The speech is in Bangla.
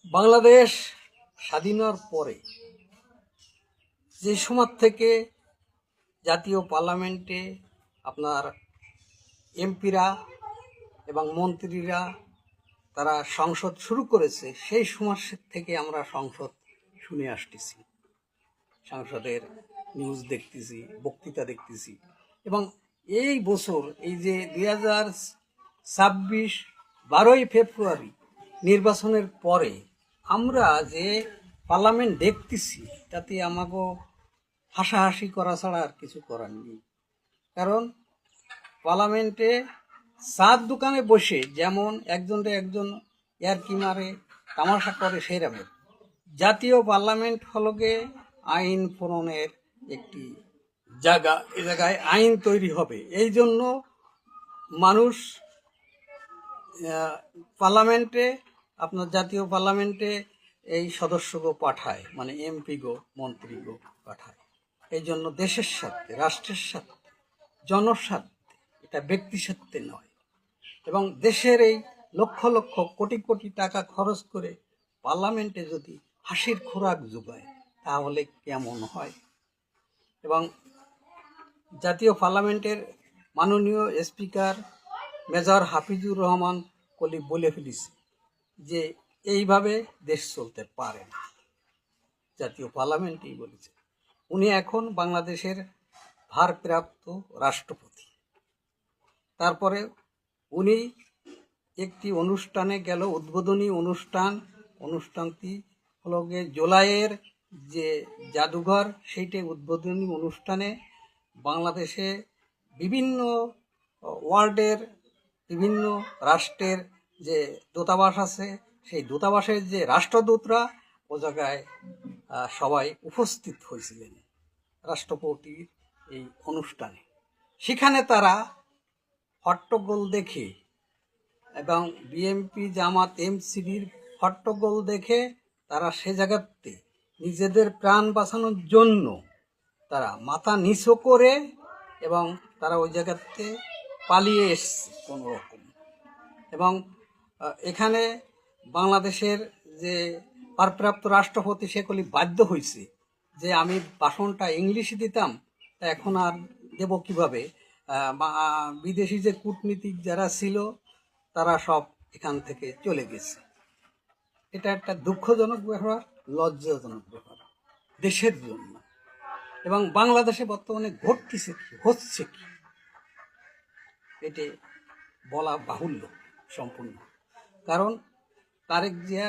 বাংলাদেশ স্বাধীনের পরে যে সময় থেকে জাতীয় পার্লামেন্টে আপনার এমপিরা এবং মন্ত্রীরা তারা সংসদ শুরু করেছে, সেই সময় থেকে আমরা সংসদ শুনে আসতেছি, সংসদের নিউজ দেখতেছি, বক্তৃতা দেখতেছি। এবং এই বছর এই যে 2026 12ই ফেব্রুয়ারি নির্বাচনের পরে আমরা যে পার্লামেন্ট দেখতেছি, তাতে আমাকে হাসাহাসি করা ছাড়া আর কিছু করার নেই। কারণ পার্লামেন্টে চার দোকানে বসে যেমন একজন ইয়ারকি মারে, তামাশা করে, সেই রকম জাতীয় পার্লামেন্ট হলকে আইন প্রণয়নের একটি জায়গা। এই জায়গায় আইন তৈরি হবে, এই জন্য মানুষ পার্লামেন্টে, আপনার জাতীয় পার্লামেন্টে এই সদস্যগো পাঠায়, মানে এমপি গো, মন্ত্রী গো পাঠায়। এই জন্য দেশের স্বার্থে, রাষ্ট্রের স্বার্থে, জনস্বার্থে, এটা ব্যক্তি স্বার্থে নয়। এবং দেশের এই লক্ষ লক্ষ কোটি কোটি টাকা খরচ করে পার্লামেন্টে যদি হাসির খোরাক যোগায়, তাহলে কেমন হয়? এবং জাতীয় পার্লামেন্টের মাননীয় স্পিকার মেজর হাফিজুর রহমান কলি বলে ফেলেছে যে এইভাবে দেশ চলতে পারে না। জাতীয় পার্লামেন্টই বলেছে। উনি এখন বাংলাদেশের ভারপ্রাপ্ত রাষ্ট্রপতি। তারপরে উনি একটি অনুষ্ঠানে গেল, উদ্বোধনী অনুষ্ঠানটি হলো গিয়ে জুলাইয়ের যে জাদুঘর, সেইটাই উদ্বোধনী অনুষ্ঠানে বাংলাদেশে বিভিন্ন ওয়ার্ল্ডের বিভিন্ন রাষ্ট্রের যে দূতাবাস আছে, সেই দূতাবাসের যে রাষ্ট্রদূতরা ও জায়গায় সবাই উপস্থিত হয়েছিলেন রাষ্ট্রপতির এই অনুষ্ঠানে। সেখানে তারা হট্টগোল দেখে এবং বিএনপি জামাত এমসিবির হট্টগোল দেখে তারা সে জায়গাতে নিজেদের প্রাণ বাঁচানোর জন্য তারা মাথা নিচু করে এবং তারা ওই জায়গাতে পালিয়ে এসছে কোনো রকম। এবং এখানে বাংলাদেশের যে ভারপ্রাপ্ত রাষ্ট্রপতি, সেগুলি বাধ্য হয়েছে যে আমি ভাষণটা ইংলিশে দিতাম, তা এখন আর দেব কীভাবে? বিদেশি যে কূটনীতিক যারা ছিল তারা সব এখান থেকে চলে গেছে। এটা একটা দুঃখজনক ব্যাপার, লজ্জাজনক ব্যাপার দেশের জন্য। এবং বাংলাদেশে বর্তমানে ঘটতেছে কি, হচ্ছে কি, এটি বলা বাহুল্য সম্পূর্ণ। কারণ তারেক জিয়া